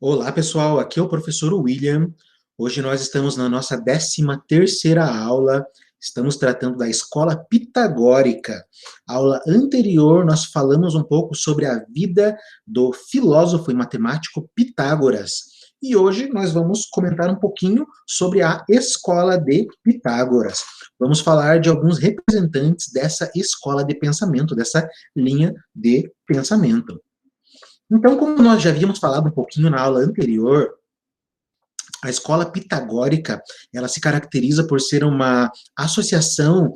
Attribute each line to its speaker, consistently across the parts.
Speaker 1: Olá, pessoal. Aqui é o professor William. Hoje nós estamos na nossa 13ª aula. Estamos tratando da escola pitagórica. Aula anterior, nós falamos um pouco sobre a vida do filósofo e matemático Pitágoras. E hoje nós vamos comentar um pouquinho sobre a escola de Pitágoras. Vamos falar de alguns representantes dessa escola de pensamento, dessa linha de pensamento. Então, como nós já havíamos falado um pouquinho na aula anterior, a escola pitagórica, ela se caracteriza por ser uma associação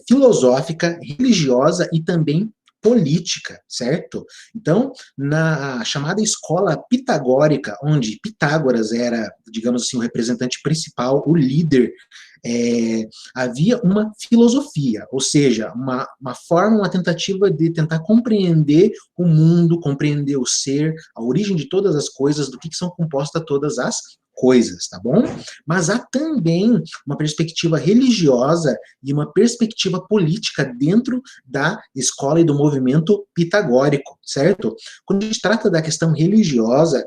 Speaker 1: filosófica, religiosa e também política, certo? Então, na chamada escola pitagórica, onde Pitágoras era, digamos assim, o representante principal, o líder, havia uma filosofia, ou seja, uma forma, uma tentativa de tentar compreender o mundo, compreender o ser, a origem de todas as coisas, do que são compostas todas as coisas, tá bom? Mas há também uma perspectiva religiosa e uma perspectiva política dentro da escola e do movimento pitagórico, certo? Quando a gente trata da questão religiosa,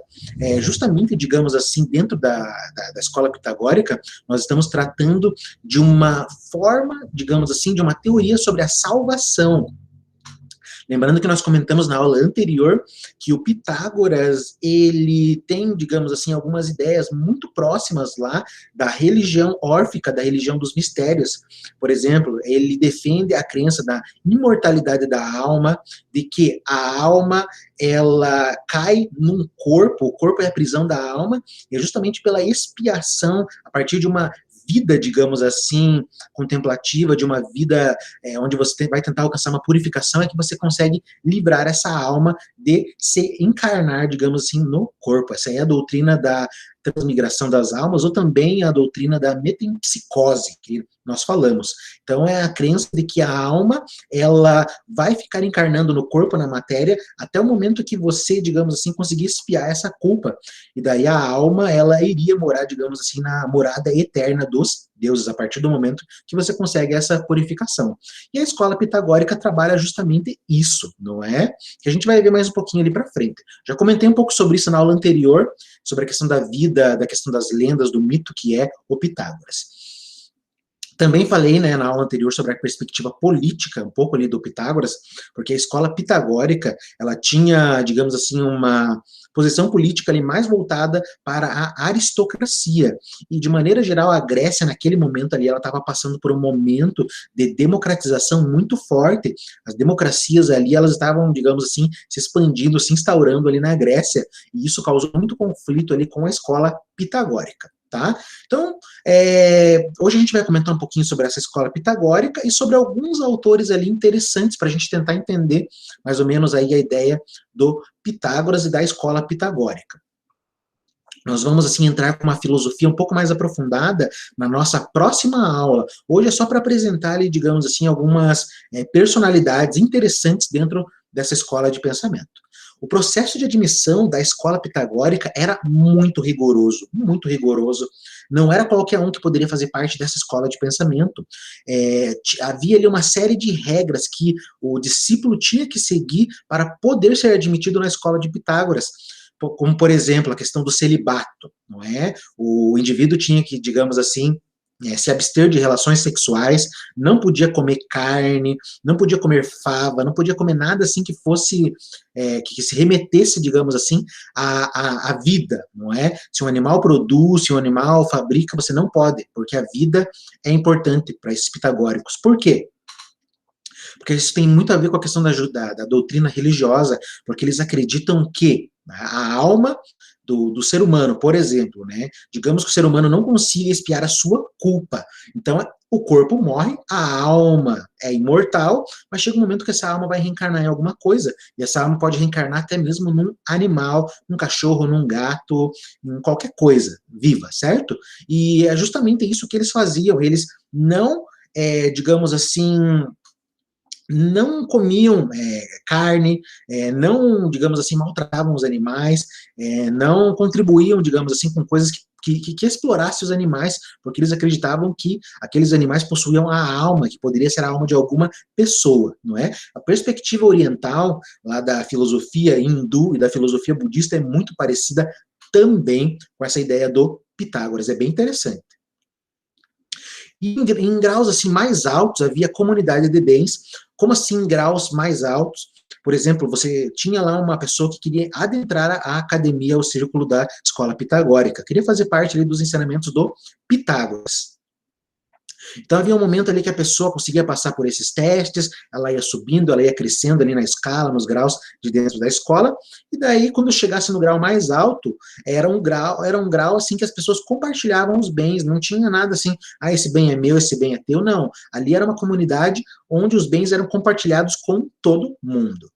Speaker 1: justamente, digamos assim, dentro da escola pitagórica, nós estamos tratando de uma forma, digamos assim, de uma teoria sobre a salvação. Lembrando que nós comentamos na aula anterior que o Pitágoras, ele tem, digamos assim, algumas ideias muito próximas lá da religião órfica, da religião dos mistérios. Por exemplo, ele defende a crença da imortalidade da alma, de que a alma, ela cai num corpo, o corpo é a prisão da alma, e é justamente pela expiação, a partir de uma vida, digamos assim, contemplativa, de uma vida onde você vai tentar alcançar uma purificação, é que você consegue livrar essa alma de se encarnar, digamos assim, no corpo. Essa é a doutrina da transmigração das almas, ou também a doutrina da metempsicose, que nós falamos. Então, é a crença de que a alma, ela vai ficar encarnando no corpo, na matéria, até o momento que você, digamos assim, conseguir expiar essa culpa. E daí a alma, ela iria morar, digamos assim, na morada eterna dos deuses, a partir do momento que você consegue essa purificação. E a escola pitagórica trabalha justamente isso, não é? Que a gente vai ver mais um pouquinho ali para frente. Já comentei um pouco sobre isso na aula anterior, sobre a questão da vida, da questão das lendas, do mito que é o Pitágoras. Também falei, né, na aula anterior sobre a perspectiva política, um pouco ali do Pitágoras, porque a escola pitagórica, ela tinha, digamos assim, uma posição política ali mais voltada para a aristocracia. E, de maneira geral, a Grécia, naquele momento ali, ela estava passando por um momento de democratização muito forte. As democracias ali, elas estavam, digamos assim, se expandindo, se instaurando ali na Grécia, e isso causou muito conflito ali com a escola pitagórica. Tá? Então, hoje a gente vai comentar um pouquinho sobre essa escola pitagórica e sobre alguns autores ali interessantes para a gente tentar entender mais ou menos aí a ideia do Pitágoras e da escola pitagórica. Nós vamos, assim, entrar com uma filosofia um pouco mais aprofundada na nossa próxima aula. Hoje é só para apresentar ali, digamos assim, algumas personalidades interessantes dentro dessa escola de pensamento. O processo de admissão da escola pitagórica era muito rigoroso, muito rigoroso. Não era qualquer um que poderia fazer parte dessa escola de pensamento. Havia ali uma série de regras que o discípulo tinha que seguir para poder ser admitido na escola de Pitágoras, como, por exemplo, a questão do celibato, não é? O indivíduo tinha que, digamos assim, se abster de relações sexuais, não podia comer carne, não podia comer fava, não podia comer nada assim que fosse, que se remetesse, digamos assim, à vida, não é? Se um animal produz, se um animal fabrica, você não pode, porque a vida é importante para esses pitagóricos. Por quê? Porque isso tem muito a ver com a questão da doutrina religiosa, porque eles acreditam que a alma do ser humano, por exemplo, né? Digamos que o ser humano não consiga expiar a sua culpa. Então, o corpo morre, a alma é imortal, mas chega um momento que essa alma vai reencarnar em alguma coisa, e essa alma pode reencarnar até mesmo num animal, num cachorro, num gato, em qualquer coisa viva, certo? E é justamente isso que eles faziam, eles não, digamos assim, não comiam carne, não, digamos assim, maltratavam os animais, não contribuíam, digamos assim, com coisas que explorassem os animais, porque eles acreditavam que aqueles animais possuíam a alma, que poderia ser a alma de alguma pessoa, não é? A perspectiva oriental, lá da filosofia hindu e da filosofia budista, é muito parecida também com essa ideia do Pitágoras, é bem interessante. E em graus assim mais altos havia comunidade de bens. Como assim em graus mais altos? Por exemplo, você tinha lá uma pessoa que queria adentrar a academia, o círculo da escola pitagórica, queria fazer parte ali dos ensinamentos do Pitágoras. Então havia um momento ali que a pessoa conseguia passar por esses testes, ela ia subindo, ela ia crescendo ali na escala, nos graus de dentro da escola, e daí quando chegasse no grau mais alto, era um grau assim que as pessoas compartilhavam os bens, não tinha nada assim, ah, esse bem é meu, esse bem é teu, não. Ali era uma comunidade onde os bens eram compartilhados com todo mundo.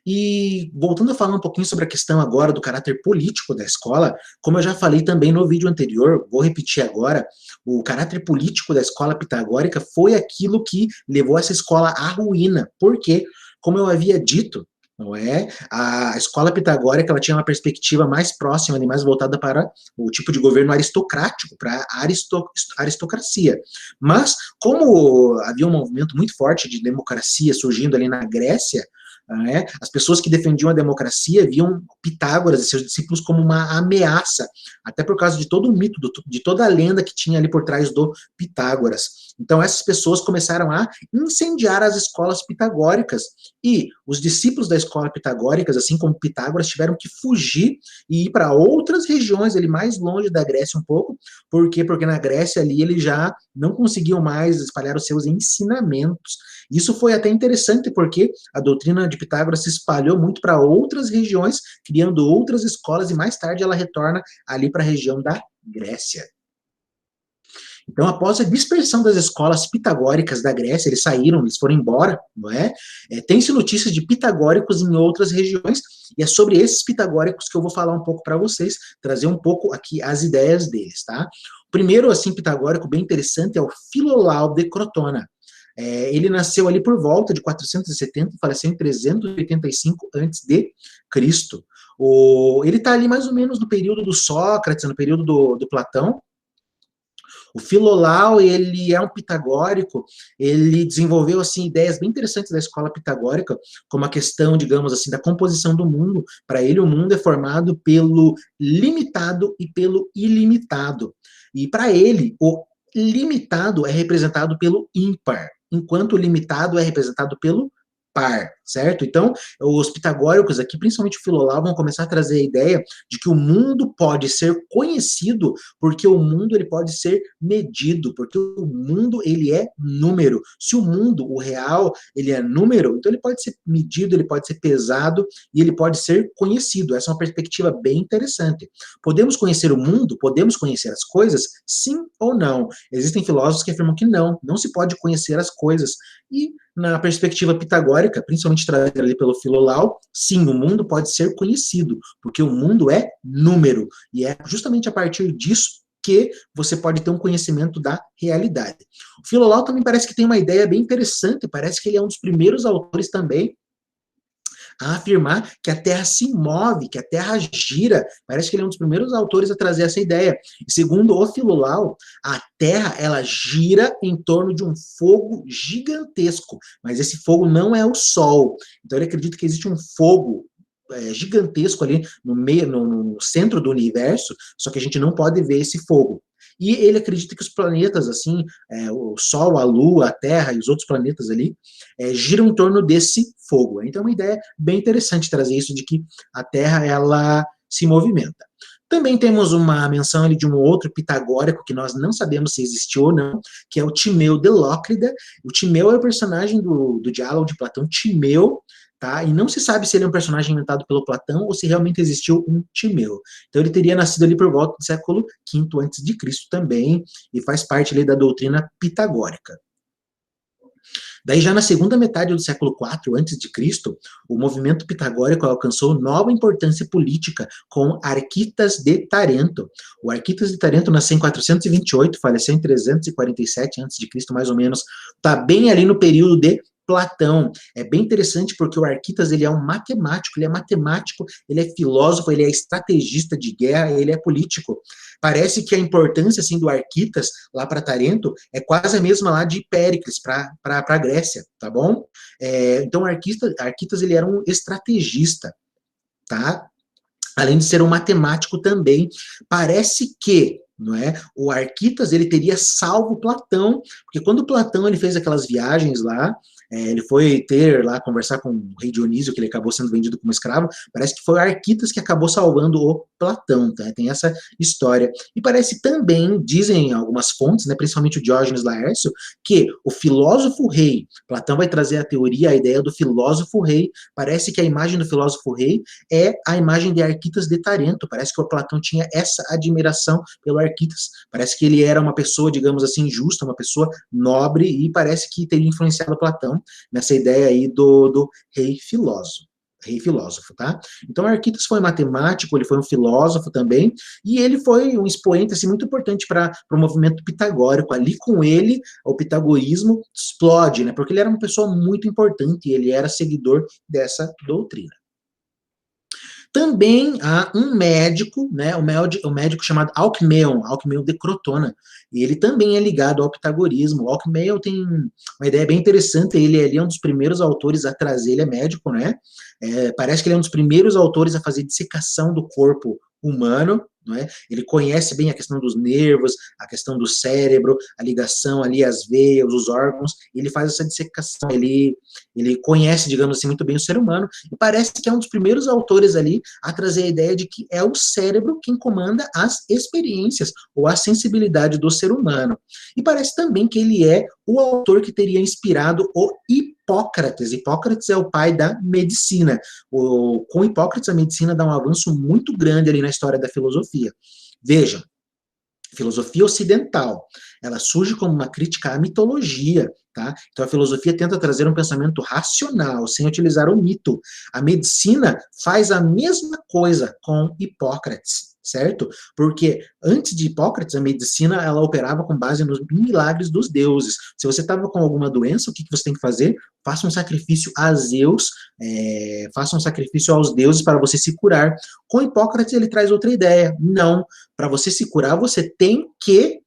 Speaker 1: E voltando a falar um pouquinho sobre a questão agora do caráter político da escola, como eu já falei também no vídeo anterior, vou repetir agora, o caráter político da escola pitagórica foi aquilo que levou essa escola à ruína, porque, como eu havia dito, não é? A escola pitagórica ela tinha uma perspectiva mais próxima, mais voltada para o tipo de governo aristocrático, para a aristocracia. Mas, como havia um movimento muito forte de democracia surgindo ali na Grécia, as pessoas que defendiam a democracia viam Pitágoras e seus discípulos como uma ameaça, até por causa de todo o mito, de toda a lenda que tinha ali por trás do Pitágoras. Então essas pessoas começaram a incendiar as escolas pitagóricas, e os discípulos da escola pitagóricas, assim como Pitágoras, tiveram que fugir e ir para outras regiões ali mais longe da Grécia um pouco. Por quê? Porque na Grécia ali eles já não conseguiam mais espalhar os seus ensinamentos. Isso foi até interessante porque a doutrina de Pitágoras se espalhou muito para outras regiões, criando outras escolas, e mais tarde ela retorna ali para a região da Grécia. Então, após a dispersão das escolas pitagóricas da Grécia, eles saíram, eles foram embora, não é? Tem-se notícias de pitagóricos em outras regiões, e é sobre esses pitagóricos que eu vou falar um pouco para vocês, trazer um pouco aqui as ideias deles, tá? O primeiro, assim, pitagórico bem interessante é o Filolau de Crotona. Ele nasceu ali por volta de 470 e faleceu em 385 a.C. Ele está ali mais ou menos no período do Sócrates, no período do Platão. O Filolau, ele é um pitagórico, ele desenvolveu assim ideias bem interessantes da escola pitagórica, como a questão, digamos assim, da composição do mundo. Para ele, o mundo é formado pelo limitado e pelo ilimitado. E para ele, o limitado é representado pelo ímpar, enquanto o limitado é representado pelo par, certo? Então, os pitagóricos aqui, principalmente o Filolau, vão começar a trazer a ideia de que o mundo pode ser conhecido porque o mundo ele pode ser medido, porque o mundo ele é número. Se o mundo, o real, ele é número, então ele pode ser medido, ele pode ser pesado e ele pode ser conhecido. Essa é uma perspectiva bem interessante. Podemos conhecer o mundo? Podemos conhecer as coisas? Sim ou não? Existem filósofos que afirmam que não se pode conhecer as coisas. E na perspectiva pitagórica, principalmente trazida ali pelo Filolau, sim, o mundo pode ser conhecido, porque o mundo é número, e é justamente a partir disso que você pode ter um conhecimento da realidade. O Filolau também parece que tem uma ideia bem interessante, parece que ele é um dos primeiros autores também a afirmar que a Terra se move, que a Terra gira. Parece que ele é um dos primeiros autores a trazer essa ideia. E segundo o Filolau, a Terra ela gira em torno de um fogo gigantesco, mas esse fogo não é o Sol. Então ele acredita que existe um fogo gigantesco ali no meio, no centro do universo, só que a gente não pode ver esse fogo. E ele acredita que os planetas, assim, o Sol, a Lua, a Terra e os outros planetas ali, giram em torno desse fogo. Então é uma ideia bem interessante trazer isso de que a Terra, ela se movimenta. Também temos uma menção ali de um outro pitagórico que nós não sabemos se existiu ou não, que é o Timeu de Lócrida. O Timeu é o personagem do diálogo de Platão, Timeu, tá? E não se sabe se ele é um personagem inventado pelo Platão ou se realmente existiu um Timeu. Então ele teria nascido ali por volta do século V a.C. também, e faz parte ali da doutrina pitagórica. Daí, já na segunda metade do século IV a.C., o movimento pitagórico alcançou nova importância política com Arquitas de Tarento. O Arquitas de Tarento nasceu em 428, faleceu em 347 a.C., mais ou menos. Está bem ali no período de Platão. É bem interessante porque o Arquitas ele é um matemático, ele é filósofo, ele é estrategista de guerra, ele é político. Parece que a importância assim, do Arquitas lá para Tarento é quase a mesma lá de Péricles para a Grécia, tá bom? Então Arquitas ele era um estrategista, tá? além de ser um matemático também. Parece que, não é, o Arquitas ele teria salvo Platão, porque quando Platão ele fez aquelas viagens lá, ele foi ter lá, conversar com o rei Dionísio, que ele acabou sendo vendido como escravo, parece que foi o Arquitas que acabou salvando o Platão, tá? Tem essa história. E parece também, dizem algumas fontes, né, principalmente o Diógenes Laércio, que o filósofo rei, Platão vai trazer a teoria, a ideia do filósofo rei, parece que a imagem do filósofo rei é a imagem de Arquitas de Tarento, parece que o Platão tinha essa admiração pelo Arquitas, parece que ele era uma pessoa, digamos assim, justa, uma pessoa nobre, e parece que teria influenciado Platão nessa ideia aí do rei filósofo, tá? Então, Arquitas foi matemático, ele foi um filósofo também, e ele foi um expoente, assim, muito importante para o movimento pitagórico. Ali com ele, o pitagorismo explode, né? Porque ele era uma pessoa muito importante, e ele era seguidor dessa doutrina. Também há um médico, né, o médico chamado Alcmeon de Crotona, e ele também é ligado ao pitagorismo. O Alcmeon tem uma ideia bem interessante, ele é um dos primeiros autores a trazer, ele é médico, né, parece que ele é um dos primeiros autores a fazer dissecação do corpo humano, não é? Ele conhece bem a questão dos nervos, a questão do cérebro, a ligação ali, as veias, os órgãos, ele faz essa dissecação, ele conhece, digamos assim, muito bem o ser humano, e parece que é um dos primeiros autores ali a trazer a ideia de que é o cérebro quem comanda as experiências, ou a sensibilidade do ser humano. E parece também que ele é o autor que teria inspirado o Hipócrates. Hipócrates é o pai da medicina. Com Hipócrates, a medicina dá um avanço muito grande ali na história da filosofia. Vejam, filosofia ocidental, ela surge como uma crítica à mitologia, tá? Então a filosofia tenta trazer um pensamento racional, sem utilizar o mito. A medicina faz a mesma coisa com Hipócrates, certo? Porque antes de Hipócrates, a medicina ela operava com base nos milagres dos deuses. Se você estava com alguma doença, o que você tem que fazer? Faça um sacrifício a Zeus, faça um sacrifício aos deuses para você se curar. Com Hipócrates ele traz outra ideia. Não, para você se curar, você tem que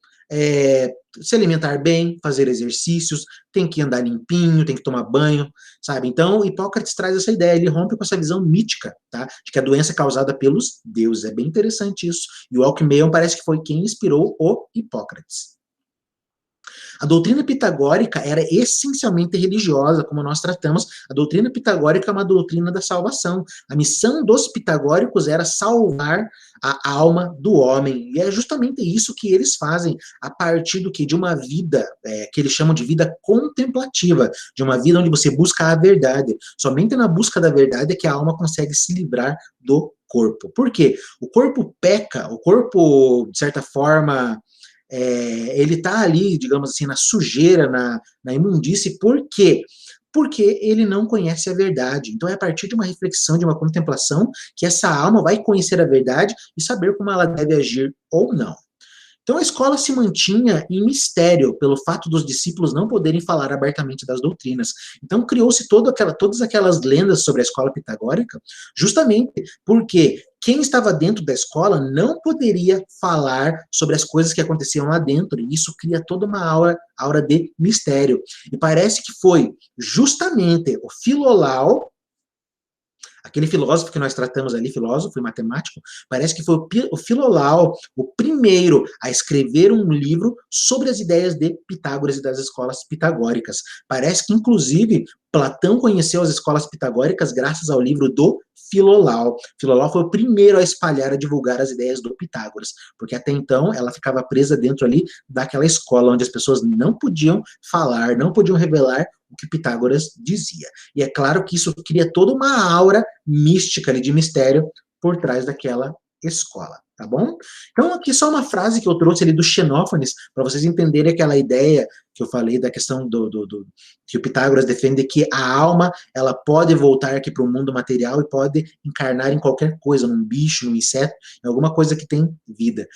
Speaker 1: se alimentar bem, fazer exercícios, tem que andar limpinho, tem que tomar banho, sabe? Então, Hipócrates traz essa ideia, ele rompe com essa visão mítica, tá? De que a doença é causada pelos deuses. É bem interessante isso. E o Alcmeon parece que foi quem inspirou o Hipócrates. A doutrina pitagórica era essencialmente religiosa, como nós tratamos. A doutrina pitagórica é uma doutrina da salvação. A missão dos pitagóricos era salvar a alma do homem. E é justamente isso que eles fazem a partir do que? De uma vida que eles chamam de vida contemplativa, de uma vida onde você busca a verdade. Somente na busca da verdade é que a alma consegue se livrar do corpo. Por quê? O corpo peca, o corpo, de certa forma, ele está ali, digamos assim, na sujeira, na imundície, por quê? Porque ele não conhece a verdade. Então é a partir de uma reflexão, de uma contemplação, que essa alma vai conhecer a verdade e saber como ela deve agir ou não. Então a escola se mantinha em mistério pelo fato dos discípulos não poderem falar abertamente das doutrinas. Então criou-se todas aquelas lendas sobre a escola pitagórica, justamente porque quem estava dentro da escola não poderia falar sobre as coisas que aconteciam lá dentro, e isso cria toda uma aura de mistério. E parece que foi justamente o Filolau, aquele filósofo que nós tratamos ali, filósofo e matemático, parece que foi o Filolau o primeiro a escrever um livro sobre as ideias de Pitágoras e das escolas pitagóricas. Parece que, inclusive, Platão conheceu as escolas pitagóricas graças ao livro do Filolau. Filolau foi o primeiro a espalhar, a divulgar as ideias do Pitágoras, porque até então ela ficava presa dentro ali daquela escola onde as pessoas não podiam falar, não podiam revelar o que Pitágoras dizia. E é claro que isso cria toda uma aura mística ali, de mistério por trás daquela escola, tá bom? Então aqui só uma frase que eu trouxe ali do Xenófanes, para vocês entenderem aquela ideia que eu falei da questão que o Pitágoras defende que a alma, ela pode voltar aqui para o mundo material e pode encarnar em qualquer coisa, num bicho, num inseto, em alguma coisa que tem vida.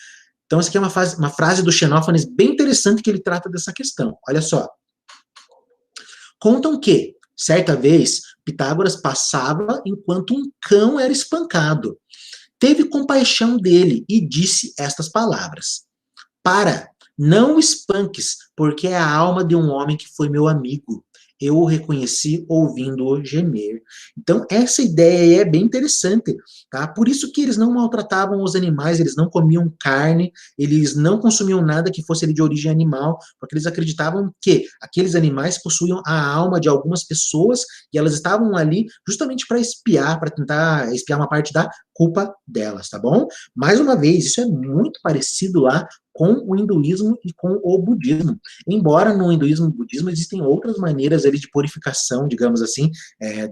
Speaker 1: Então essa aqui é uma frase do Xenófanes bem interessante que ele trata dessa questão. Olha só. Contam que, certa vez, Pitágoras passava enquanto um cão era espancado. Teve compaixão dele e disse estas palavras: Para, não o espanques, porque é a alma de um homem que foi meu amigo. eu o reconheci ouvindo-o gemer. Então, essa ideia aí é bem interessante, tá? Por isso que eles não maltratavam os animais, eles não comiam carne, eles não consumiam nada que fosse ali de origem animal, porque eles acreditavam que aqueles animais possuíam a alma de algumas pessoas e elas estavam ali justamente para espiar, para tentar espiar uma parte da culpa delas, tá bom? Mais uma vez, isso é muito parecido lá com o hinduísmo e com o budismo. Embora no hinduísmo e no budismo existem outras maneiras ali de purificação, digamos assim,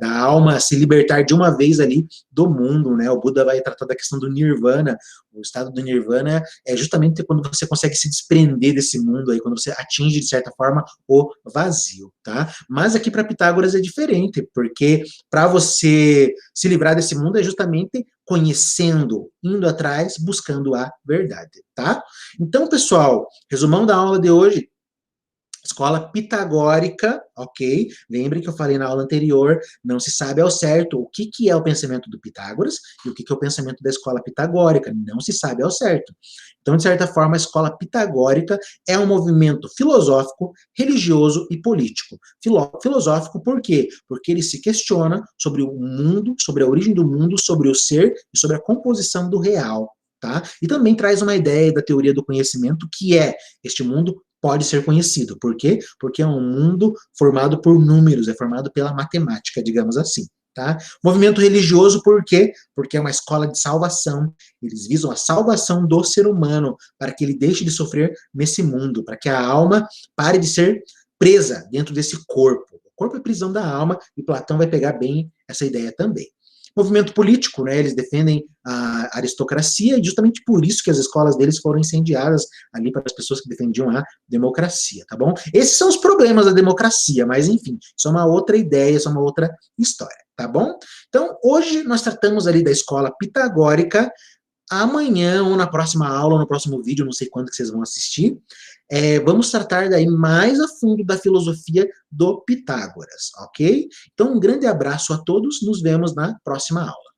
Speaker 1: da alma se libertar de uma vez ali do mundo, né? O Buda vai tratar da questão do nirvana. O estado do nirvana é justamente quando você consegue se desprender desse mundo aí, quando você atinge, de certa forma, o vazio, tá? Mas aqui para Pitágoras é diferente, porque para você se livrar desse mundo é justamente conhecendo, indo atrás, buscando a verdade, tá? Então, pessoal, resumão da aula de hoje, escola pitagórica, ok? Lembre que eu falei na aula anterior, não se sabe ao certo o que é o pensamento do Pitágoras e o que é o pensamento da escola pitagórica, não se sabe ao certo. Então, de certa forma, a escola pitagórica é um movimento filosófico, religioso e político. Filosófico por quê? Porque ele se questiona sobre o mundo, sobre a origem do mundo, sobre o ser e sobre a composição do real. Tá? E também traz uma ideia da teoria do conhecimento, que é este mundo pode ser conhecido. Por quê? Porque é um mundo formado por números, é formado pela matemática, digamos assim. Tá? Movimento religioso, por quê? Porque é uma escola de salvação. Eles visam a salvação do ser humano, para que ele deixe de sofrer nesse mundo, para que a alma pare de ser presa dentro desse corpo. O corpo é prisão da alma, e Platão vai pegar bem essa ideia também. Movimento político, né? Eles defendem a aristocracia, e justamente por isso que as escolas deles foram incendiadas ali para as pessoas que defendiam a democracia, tá bom? Esses são os problemas da democracia, mas enfim, isso é uma outra ideia, isso é uma outra história, tá bom? Então, hoje nós tratamos ali da escola pitagórica. Amanhã, ou na próxima aula, ou no próximo vídeo, não sei quando que vocês vão assistir, vamos tratar daí mais a fundo da filosofia do Pitágoras, ok? Então, um grande abraço a todos, nos vemos na próxima aula.